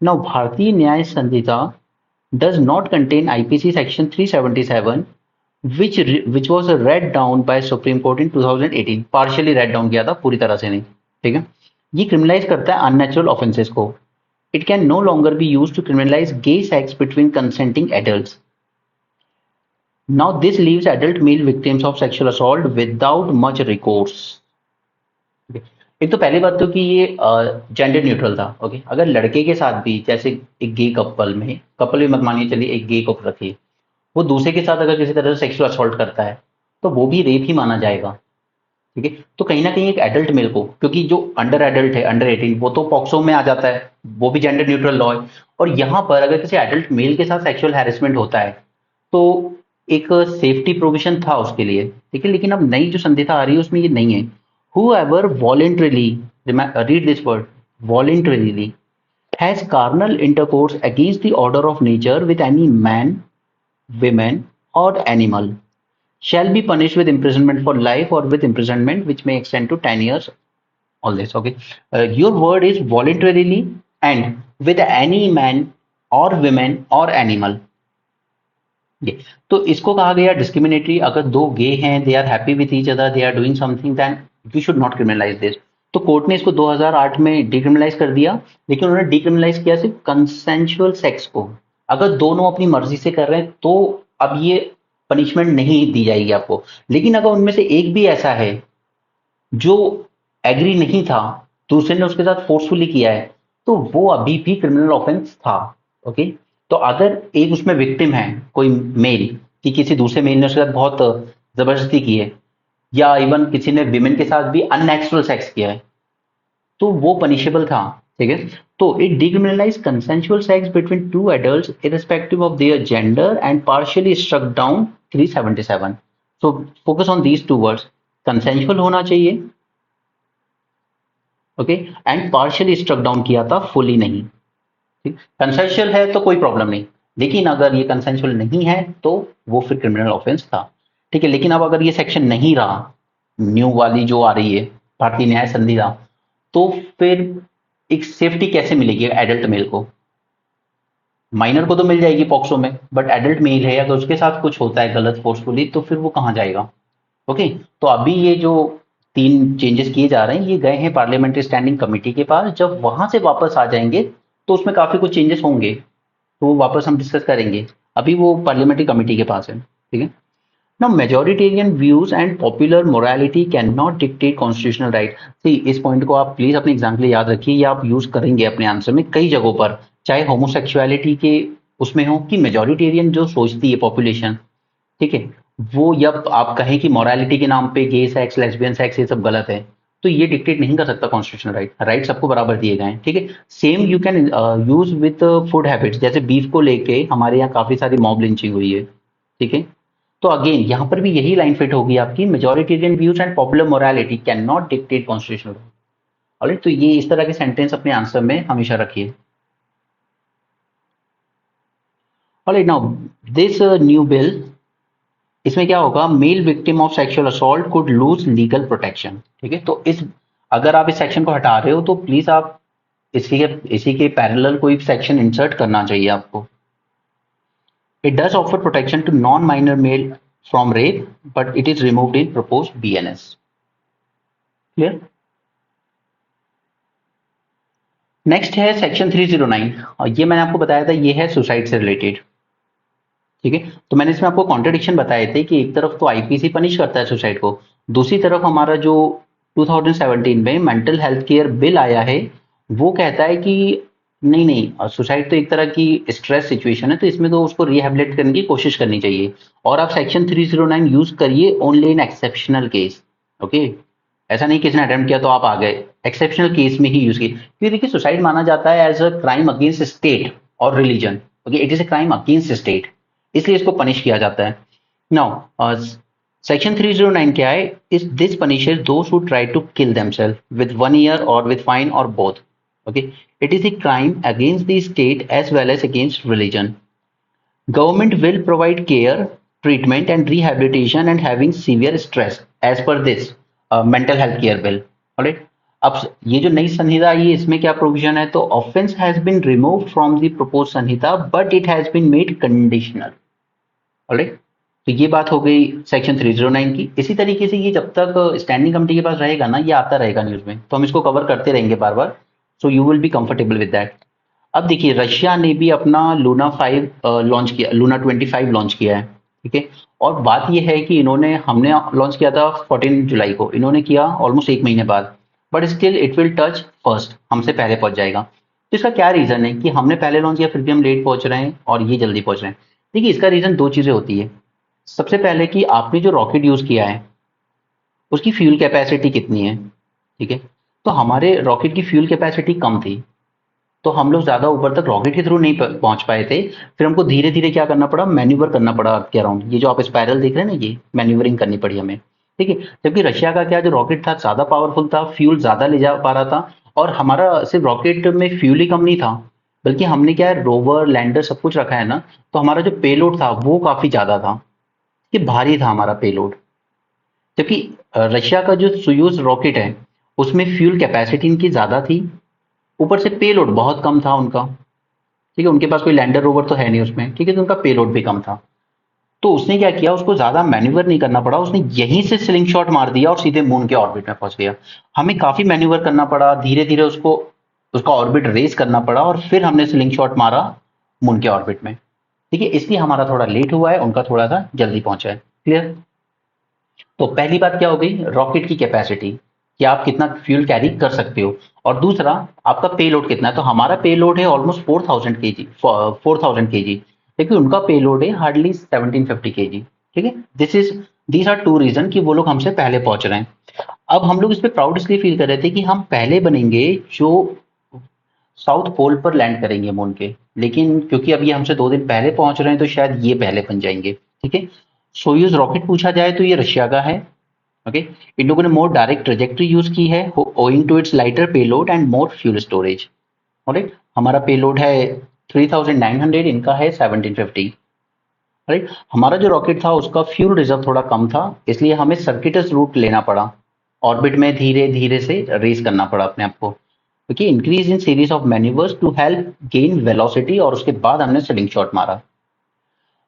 नाउ भारतीय न्याय संहिता does not contain IPC section 377 which was read down by Supreme Court in 2018, partially read down किया था, पूरी तरह से नहीं। ठीक है, ये क्रिमिनलाइज करता है अननेचुरल ऑफेंसेस को। It can no longer be use to criminalise gay sex between consenting adults. Now this leaves adult male victims of sexual assault without much recourse. एक तो पहली बात तो कि ये जेंडर न्यूट्रल था। ओके, अगर लड़के के साथ भी, जैसे एक गे कपल भी मत मानिए, चलिए एक गे कपल रखिए, वो दूसरे के साथ अगर किसी तरह से सेक्सुअल असॉल्ट करता है तो वो भी रेप ही माना जाएगा। ठीक है, तो कहीं ना कहीं एक एडल्ट मेल को, क्योंकि जो अंडर एडल्ट है, अंडर 18, वो तो पॉक्सो में आ जाता है, वो भी जेंडर न्यूट्रल लॉ है। और यहाँ पर अगर किसी एडल्ट मेल के साथ सेक्सुअल हैरेसमेंट होता है तो एक सेफ्टी प्रोविजन था उसके लिए। ठीक है, लेकिन अब नई जो संहिता आ रही है उसमें ये नहीं है। Whoever voluntarily, read this word, voluntarily has carnal intercourse against the order of nature with any man, woman, or animal shall be punished with imprisonment for life or with imprisonment which may extend to 10 years. All this, okay. Your word is voluntarily and with any man or woman or animal. ये तो इसको कहा गया discriminatory. अगर दो gay हैं, they are happy with each other, they are doing something, then you should not criminalise this. तो court ने इसको 2008 में डिक्रिमिनलाइज कर दिया, लेकिन उन्होंने डिक्रिमिनलाइज किया सिर्फ कंसेंशुअल सेक्स को। अगर दोनों अपनी मर्जी से कर रहे हैं तो अब ये पनिशमेंट नहीं दी जाएगी आपको। लेकिन अगर उनमें से एक भी ऐसा है जो एग्री नहीं था, दूसरे ने उसके साथ फोर्सफुली किया है, तो वो अभी भी क्रिमिनल ऑफेंस था। ओके, तो अगर एक उसमें विक्टिम है कोई मेल, कि किसी दूसरे मेल ने उसके साथ बहुत जबरदस्ती की है, या इवन किसी ने विमेन के साथ भी अननेचुरल सेक्स किया है, तो वो पनिशेबल था। ठीक है, तो it decriminalise consensual sex between two adults irrespective of their gender and partially struck down 377। So focus on these two words, consensual होना चाहिए, okay, and partially struck down किया था, फुली नहीं। ठीक, कंसेंशुअल है तो कोई प्रॉब्लम नहीं, लेकिन अगर ये कंसेंशुअल नहीं है तो वो फिर क्रिमिनल ऑफेंस था। ठीक है, लेकिन अब अगर ये सेक्शन नहीं रहा, न्यू वाली जो आ रही है भारतीय न्याय संहिता, तो फिर एक सेफ्टी कैसे मिलेगी एडल्ट मेल को? माइनर को तो मिल जाएगी पॉक्सो में, बट एडल्ट मेल है, अगर उसके साथ कुछ होता है गलत फोर्सफुली, तो फिर वो कहाँ जाएगा? ओके, तो अभी ये जो 3 चेंजेस किए जा रहे हैं, ये गए हैं पार्लियामेंट्री स्टैंडिंग कमेटी के पास। जब वहां से वापस आ जाएंगे तो उसमें काफी कुछ चेंजेस होंगे, तो वो वापस हम डिस्कस करेंगे। अभी वो पार्लियामेंट्री कमेटी के पास है। ठीक है, ना majoritarian views and popular morality can not dictate constitutional right. See, इस पॉइंट को आप प्लीज अपने एग्जाम के लिए याद रखिए, या आप यूज करेंगे अपने आंसर में कई जगहों पर, चाहे होमोसेक्सुअलिटी के उसमें हो, कि मेजोरिटेरियन जो सोचती है पॉपुलेशन, ठीक है। वो जब आप कहें कि मोरालिटी के नाम पे गे सेक्स, लेस्बियन सेक्स ये सब गलत है, तो ये डिक्टेट नहीं कर सकता कॉन्स्टिट्यूशनल राइट। राइट सबको बराबर दिए गए हैं, ठीक है। Same you can use with food habits, जैसे बीफ को लेके हमारे यहाँ काफी सारी मॉब लिंचिंग हुई है, ठीक है। तो अगेन यहाँ पर भी यही लाइन फिट होगी आपकी, majoritarian views and popular morality can not dictate constitutional. Alright, तो ये इस तरह के सेंटेंस अपने आंसर में हमेशा रखिए। Alright, now this new bill, इसमें क्या होगा, male victim of sexual assault could lose legal protection, ठीक है। तो इस, अगर आप इस सेक्शन को हटा रहे हो तो प्लीज आप इसी के पैरेलल कोई सेक्शन इंसर्ट करना चाहिए आपको। It does offer protection to non minor male from rape, but it is removed in propose BNS. Clear. Next है सेक्शन 309, और ये मैंने आपको बताया था ये है सुसाइड से रिलेटेड, ठीक है। तो मैंने इसमें आपको कॉन्ट्रडिक्शन बताए थे कि एक तरफ तो आईपीसी पनिश करता है सुसाइड को, दूसरी तरफ हमारा जो 2017 में मेंटल हेल्थ केयर बिल आया है वो कहता है कि नहीं नहीं, सुसाइड तो एक तरह की स्ट्रेस सिचुएशन है, तो इसमें तो उसको रिहेबिलिट करने की कोशिश करनी चाहिए, और आप सेक्शन 309 यूज करिए only in exceptional case. Okay, ऐसा नहीं किसी ने अटेम्प्ट किया तो आप आ गए, एक्सेप्शनल केस में ही यूज कीजिए, क्योंकि देखिए सुसाइड माना जाता है as a crime against state और religion. Okay, it is a crime against state, इसलिए इसको पनिश किया जाता है। नाउ सेक्शन 309 क्या है, इस this punishes those who try to kill themselves with 1 year और विद फाइन और both. Okay, it is a crime against the state as well as against religion. Government will provide care, treatment and rehabilitation and having severe stress as per this mental health care bill. Alright, अब ये जो नई संहिता आई है इसमें क्या provision है, तो offence has been removed from the propose Sanhita but it has been made conditional. Alright, तो ये बात हो गई सेक्शन 309 की। इसी तरीके से ये जब तक स्टैंडिंग कमेटी के पास रहेगा ना, ये आता रहेगा न्यूज में, तो हम इसको कवर करते रहेंगे बार बार, so you will be comfortable with that. अब देखिए रशिया ने भी अपना लूना 5 लॉन्च किया, लूना 25 लॉन्च किया है, ठीक है। और बात यह है कि इन्होंने, हमने लॉन्च किया था 14 जुलाई को, इन्होंने किया ऑलमोस्ट 1 महीने बाद, but still it will touch first, हमसे पहले पहुंच जाएगा। तो इसका क्या रीजन है कि हमने पहले लॉन्च किया फिर भी हम लेट पहुंच रहे हैं और ये जल्दी पहुंच रहे हैं। देखिए इसका रीजन दो चीजें होती है। सबसे पहले कि आपने जो रॉकेट यूज किया है उसकी फ्यूल कैपेसिटी कितनी है, ठीक है। तो हमारे रॉकेट की फ्यूल कैपेसिटी कम थी, तो हम लोग ज्यादा ऊपर तक रॉकेट के थ्रू नहीं पहुंच पाए थे, फिर हमको धीरे धीरे क्या करना पड़ा, मैन्यूवर करना पड़ा अर्थ के अराउंड। ये जो आप स्पाइरल देख रहे हैं ना, ये मैन्यूवरिंग करनी पड़ी हमें, ठीक है। जबकि रशिया का क्या, जो रॉकेट था ज्यादा पावरफुल था, फ्यूल ज्यादा ले जा पा रहा था, और हमारा सिर्फ रॉकेट में फ्यूल ही कम नहीं था, बल्कि हमने क्या है, रोवर लैंडर सब कुछ रखा है ना, तो हमारा जो पेलोड था वो काफी ज्यादा था, ये भारी था हमारा पेलोड। जबकि रशिया का जो सोयूज रॉकेट है उसमें फ्यूल कैपेसिटी इनकी ज्यादा थी, ऊपर से पेलोड बहुत कम था उनका, ठीक है। उनके पास कोई लैंडर रोवर तो है नहीं उसमें, ठीक है, तो उनका पेलोड भी कम था। तो उसने क्या किया, उसको ज्यादा मैन्यूवर नहीं करना पड़ा, उसने यहीं से स्लिंग शॉट मार दिया और सीधे मून के ऑर्बिट में पहुंच गया। हमें काफी मैन्यूवर करना पड़ा, धीरे धीरे उसको, उसका ऑर्बिट रेस करना पड़ा, और फिर हमने स्लिंग शॉट मारा मून के ऑर्बिट में, ठीक है। इसलिए हमारा थोड़ा लेट हुआ है, उनका थोड़ा सा जल्दी पहुंचा है। क्लियर। तो पहली बात क्या हो गई, रॉकेट की कैपेसिटी, कि आप कितना फ्यूल कैरी कर सकते हो, और दूसरा आपका पेलोड कितना है। तो हमारा पेलोड है ऑलमोस्ट 4000 केजी, लेकिन उनका पेलोड है हार्डली 1750 केजी, ठीक है। दीज आर टू रीजन कि वो लोग हमसे पहले पहुंच रहे हैं। अब हम लोग इस पे प्राउड इसलिए फील कर रहे थे कि हम पहले बनेंगे जो साउथ पोल पर लैंड करेंगे मून के, लेकिन क्योंकि अब ये हमसे 2 दिन पहले पहुंच रहे हैं तो शायद ये पहले बन जाएंगे, ठीक है। सोयूज रॉकेट पूछा जाए तो ये रशिया का है। ओके, इन लोगों ने मोर डायरेक्ट ट्रेजेक्ट्री यूज की है owing to its lighter payload and more fuel storage. Right, हमारा पेलोड है 3900, इनका है 1750। राइट, हमारा जो रॉकेट था उसका फ्यूल रिजर्व थोड़ा कम था, इसलिए हमें सर्किटस रूट लेना पड़ा, ऑर्बिट में धीरे धीरे से रेस करना पड़ा अपने आप को। Okay, increase in series of manoeuvres to help gain velocity, और उसके बाद हमने स्लिंग शॉट मारा।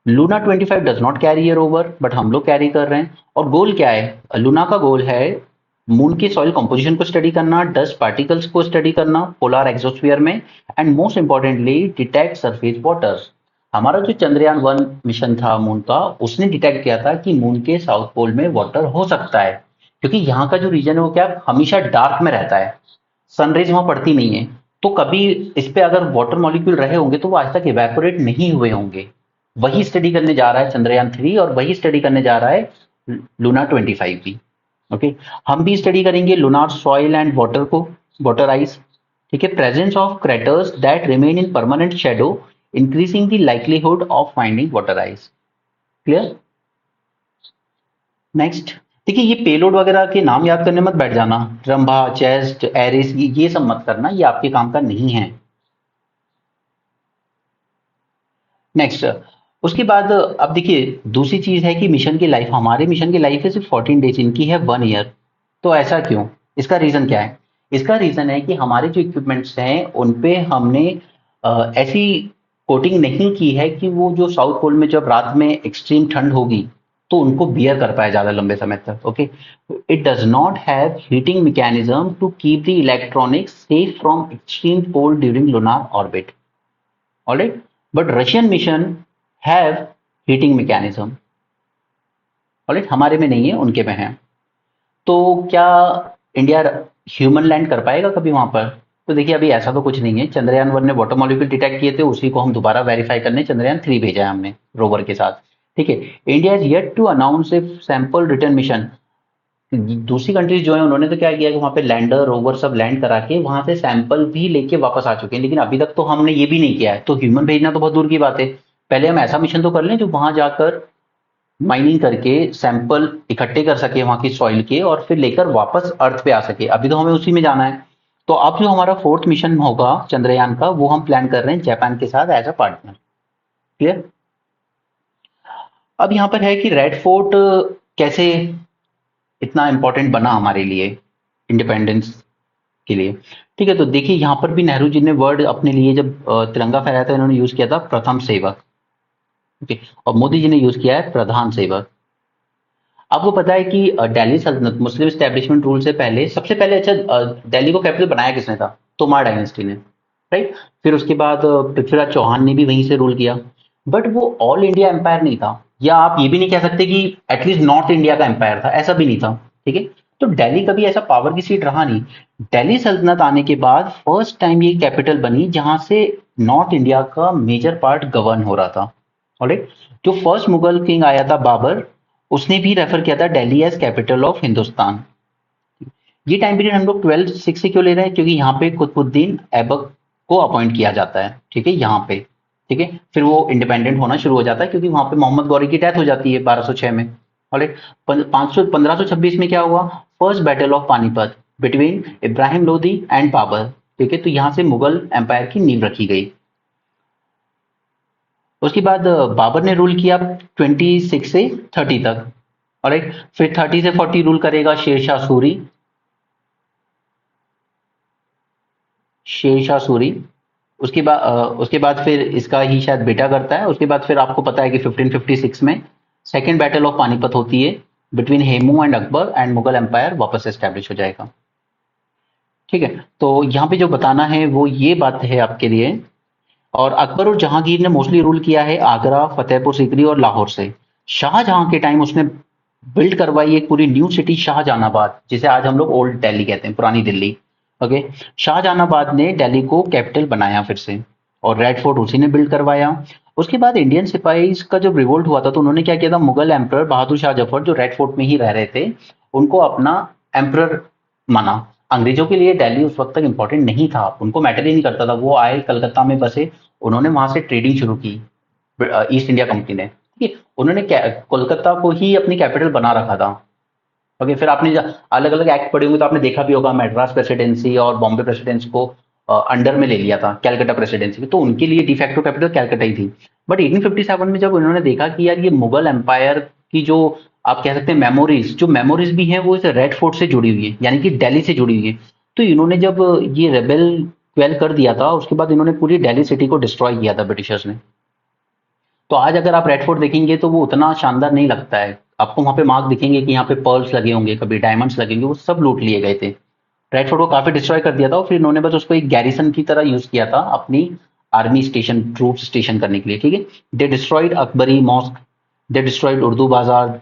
Luna 25 does not carry a rover, but हम लोग कैरी कर रहे हैं। और गोल क्या है, लूना का गोल है मून की सॉइल कंपोजिशन को स्टडी करना, डस्ट पार्टिकल्स को स्टडी करना पोलर एक्सोस्फीयर में, and most importantly detect surface waters. हमारा जो चंद्रयान 1 मिशन था मून का, उसने डिटेक्ट किया था कि मून के साउथ पोल में वाटर हो सकता है, क्योंकि यहाँ का जो रीजन है वो क्या, हमेशा डार्क में रहता है, सनरेज वहां पड़ती नहीं है, तो कभी इस पे अगर वाटर मॉलिक्यूल रहे होंगे तो वो आज तक इवेपोरेट नहीं हुए होंगे। वही स्टडी करने जा रहा है चंद्रयान 3 और वही स्टडी करने जा रहा है लूना 25 भी। ओके, हम भी स्टडी करेंगे लूनार सॉइल एंड वाटर को, वाटर आइस। ठीक है, presence of craters that remain in permanent shadow increasing the likelihood of finding water ice. Clear? Next, देखिए ये पेलोड वगैरह के नाम याद करने मत बैठ जाना, रंभा, चेस्ट, एरिस, ये सब मत करना, ये आपके काम का नहीं है। नेक्स्ट, उसके बाद अब देखिए दूसरी चीज है कि मिशन की लाइफ, हमारे मिशन की लाइफ है सिर्फ 14 डेज, इनकी है 1 ईयर। तो ऐसा क्यों? इसका रीजन क्या है? इसका रीजन है कि हमारे जो इक्विपमेंट्स हैं उन पे हमने ऐसी कोटिंग नहीं की है कि वो जो साउथ पोल में जब रात में एक्सट्रीम ठंड होगी तो उनको बियर कर पाए ज्यादा लंबे समय तक। Okay, it does not have heating mechanism to keep the electronics safe from extreme cold during lunar orbit. Alright, but Russian mission have heating mechanism. Alright, हमारे में नहीं है, उनके में है। तो क्या इंडिया ह्यूमन लैंड कर पाएगा कभी वहां पर? तो देखिए अभी ऐसा तो कुछ नहीं है। चंद्रयान 1 ने वाटर मॉलिक्यूल डिटेक्ट किए थे, उसी को हम दोबारा वेरीफाई करने चंद्रयान 3 भेजा है हमने रोवर के साथ। ठीक है, India is yet to announce a sample return mission. दूसरी कंट्रीज जो है उन्होंने तो क्या किया कि वहां पे लैंडर रोवर सब लैंड करा के वहां से सैंपल भी लेके वापस आ चुके हैं, लेकिन अभी तक तो हमने ये भी नहीं किया है। तो ह्यूमन भेजना तो बहुत दूर की बात है। पहले हम ऐसा मिशन तो कर लें जो वहां जाकर माइनिंग करके सैंपल इकट्ठे कर सके वहां की सॉइल के और फिर लेकर वापस अर्थ पे आ सके। अभी तो हमें उसी में जाना है। तो अब जो हमारा 4th मिशन होगा चंद्रयान का, वो हम प्लान कर रहे हैं जापान के साथ एज अ पार्टनर। क्लियर? अब यहाँ पर है कि रेड फोर्ट कैसे इतना इंपॉर्टेंट बना हमारे लिए इंडिपेंडेंस के लिए। ठीक है, तो देखिए यहाँ पर भी नेहरू जी ने वर्ड अपने लिए जब तिरंगा फहराया था इन्होंने यूज किया था प्रथम सेवक। ओके, और मोदी जी ने यूज किया है प्रधान सेवक। आपको पता है कि दिल्ली सल्तनत मुस्लिम स्टैब्लिशमेंट रूल से पहले, सबसे पहले अच्छा दिल्ली को कैपिटल बनाया किसने था? तोमार डायनेस्टी ने, राइट। फिर उसके बाद पृथ्वीराज चौहान ने भी वहीं से रूल किया। बट वो ऑल इंडिया एम्पायर नहीं था, या आप ये भी नहीं कह सकते कि एटलीस्ट नॉर्थ इंडिया का एम्पायर था, ऐसा भी नहीं था। ठीक है, तो दिल्ली कभी ऐसा पावर की सीट रहा नहीं। दिल्ली सल्तनत आने के बाद फर्स्ट टाइम ये कैपिटल बनी जहां से नॉर्थ इंडिया का मेजर पार्ट गवर्न हो रहा था। ऑलराइट, जो फर्स्ट मुगल किंग आया था बाबर, उसने भी रेफर किया था Delhi as capital of Hindustan. ये टाइम पीरियड हम लोग 12 6 से क्यों ले रहे हैं? क्योंकि यहाँ पे कुतुबुद्दीन ऐबक को अपॉइंट किया जाता है। ठीक है, यहाँ पे। ठीक है, फिर वो इंडिपेंडेंट होना शुरू हो जाता है क्योंकि वहां पे मोहम्मद गौरी की डेथ हो जाती है 1206 में। ऑलराइट, 1526 में क्या हुआ? First battle of Panipat between Ibrahim Lodi and Babur. ठीक है, तो यहाँ से मुगल एम्पायर की नींव रखी गई। उसके बाद बाबर ने रूल किया 26 से 30 तक। ऑलराइट, फिर 30 से 40 रूल करेगा शेरशाह सूरी। शेरशाह सूरी। उसके बाद फिर इसका ही शायद बेटा करता है। उसके बाद फिर आपको पता है कि 1556 में सेकेंड बैटल ऑफ पानीपत होती है between Hemu and Akbar, and Mughal empire वापस एस्टेब्लिश हो जाएगा। ठीक है, तो यहाँ पे जो बताना है वो ये बात है आपके लिए। और अकबर और जहांगीर ने मोस्टली रूल किया है आगरा, फतेहपुर सीकरी और लाहौर से। शाहजहां के टाइम उसने बिल्ड करवाई एक पूरी न्यू सिटी शाहजहानाबाद, जिसे आज हम लोग ओल्ड दिल्ली कहते हैं, पुरानी दिल्ली। ओके, शाहजहानाबाद ने दिल्ली को कैपिटल बनाया फिर से, और रेड फोर्ट उसी ने बिल्ड करवाया। उसके बाद इंडियन सिपाही का जब रिवोल्ट हुआ था तो उन्होंने क्या किया था, मुगल एम्पर बहादुर शाह जफर जो रेड फोर्ट में ही रह रहे थे उनको अपना एम्पर माना। अंग्रेजों के लिए दिल्ली उस वक्त तक इंपॉर्टेंट नहीं था, उनको मैटर ही नहीं करता था। वो आए, कलकत्ता में बसे, उन्होंने वहां से ट्रेडिंग शुरू की ईस्ट इंडिया कंपनी ने। ठीक है, उन्होंने कोलकाता को ही अपनी कैपिटल बना रखा था। ओके, फिर आपने अलग अलग एक्ट पढ़े होंगे तो आपने देखा भी होगा, मैड्रास प्रेसिडेंसी और बॉम्बे प्रेसिडेंसी को अंडर में ले लिया था कैलकाटा प्रेसिडेंसी में, तो उनके लिए डिफैक्टो कैपिटल कैलकाटा ही थी। बट 1857 में जब उन्होंने देखा कि यार ये मुगल एम्पायर की जो आप कह सकते हैं मेमोरीज भी हैं वो इस रेड फोर्ट से जुड़ी हुई है, यानी कि दिल्ली से जुड़ी हुई है। तो इन्होंने जब ये रेबेल क्वेल कर दिया था उसके बाद इन्होंने पूरी दिल्ली सिटी को डिस्ट्रॉय किया था ब्रिटिशर्स ने। तो आज अगर आप रेड फोर्ट देखेंगे तो वो उतना शानदार नहीं लगता है। आपको वहां पे मार्क दिखेंगे कि यहाँ पे पर्ल्स लगे होंगे, कभी डायमंड्स लगेंगे, वो सब लूट लिए गए थे। रेड फोर्ट को काफी डिस्ट्रॉय कर दिया था और फिर इन्होंने बस उसको एक गैरिसन की तरह यूज किया था अपनी आर्मी स्टेशन, ट्रूप स्टेशन करने के लिए। ठीक है, they destroyed Akbari mosque, they destroyed Urdu Bazaar,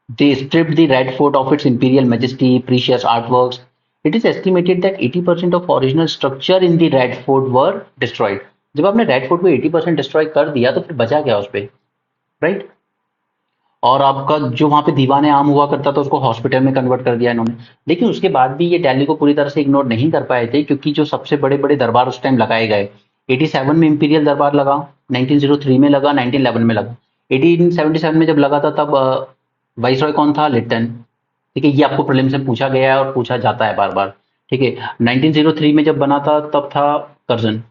they stripped the Red Fort of its imperial majesty, precious artworks. It is estimated that 80% of original structure in the Red Fort were destroyed. जब आपने red fort को 80% destroy कर दिया तो फिर बचा क्या उस पर? राइट। और आपका जो वहाँ पे दीवाने आम हुआ करता था उसको हॉस्पिटल में कन्वर्ट कर दिया इन्होंने। लेकिन उसके बाद भी ये दिल्ली को पूरी तरह से इग्नोर नहीं कर पाए थे, क्योंकि जो सबसे बड़े-बड़े दरबार उस टाइम लगाए गए, 87 में इंपीरियल दरबार लगा, 1903 में लगा, 1911 में लगा। 1877 में जब लगा था तब वाइसरॉय कौन था? लिट्टन। ठीक है, ये आपको प्रीलिम्स में पूछा गया है और पूछा जाता है बार-बार। ठीक है, 1903 में जब बना था तब था कर्जन।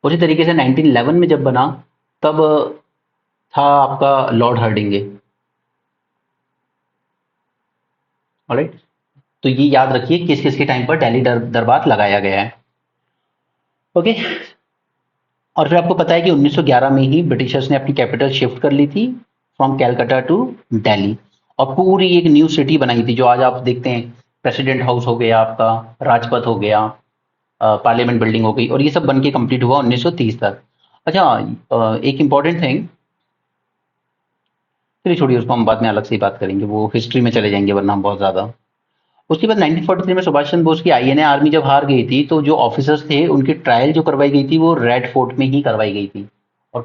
उसी तरीके से 1911 में जब बना तब था आपका लॉर्ड हर्डिंगे। ऑलराइट, तो ये याद रखिए किस किस के टाइम पर दिल्ली दरबार लगाया गया है। ओके। और फिर आपको पता है कि 1911 में ही ब्रिटिशर्स ने अपनी कैपिटल शिफ्ट कर ली थी फ्रॉम कैलकाटा टू दिल्ली, और पूरी एक न्यू सिटी बनाई थी जो आज आप देखते हैं। प्रेसिडेंट हाउस हो गया आपका, राजपथ हो गया, पार्लियामेंट बिल्डिंग हो गई, और ये सब बन के कंप्लीट हुआ 1930 तक। अच्छा, एक इंपॉर्टेंट थिंग, चलिए छोड़िए उसको, हम बाद में अलग से ही बात करेंगे, वो हिस्ट्री में चले जाएंगे वरना हम बहुत ज़्यादा। उसके बाद 1943 में सुभाष चंद्र बोस की आईएनए आर्मी जब हार गई थी, तो जो ऑफिसर्स थे उनकी ट्रायल जो करवाई गई थी वो रेड फोर्ट में ही करवाई गई थी। और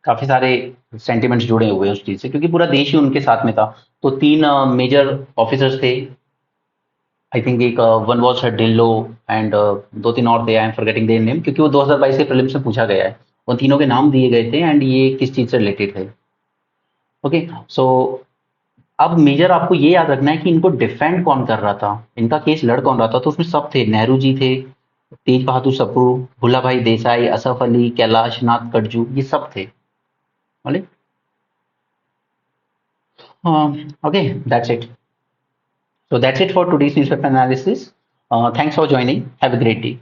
काफी सारे सेंटिमेंट्स जुड़े हुए हैं उस चीज से, क्योंकि पूरा देश ही उनके साथ में था। तो तीन मेजर ऑफिसर्स थे। आई थिंक एक वन वॉज ढिल्लो, एंड दो तीन और थे, I am forgetting their name, क्योंकि वो 2022 के प्रीलिम्स में पूछा गया है। उन तीनों के नाम दिए गए थे एंड ये किस चीज से रिलेटेड है। ओके। सो अब मेजर आपको ये याद रखना है कि इनको डिफेंड कौन कर रहा था, इनका केस लड़ कौन रहा था। तो उसमें सब थे, नेहरू जी थे, तेज बहादुर सप्रू, भुल्ला भाई देसाई, असफ अली, कैलाश नाथ कटजू, ये सब थे। बोले okay, that's it. So that's it for today's newspaper analysis. Thanks for joining. Have a great day.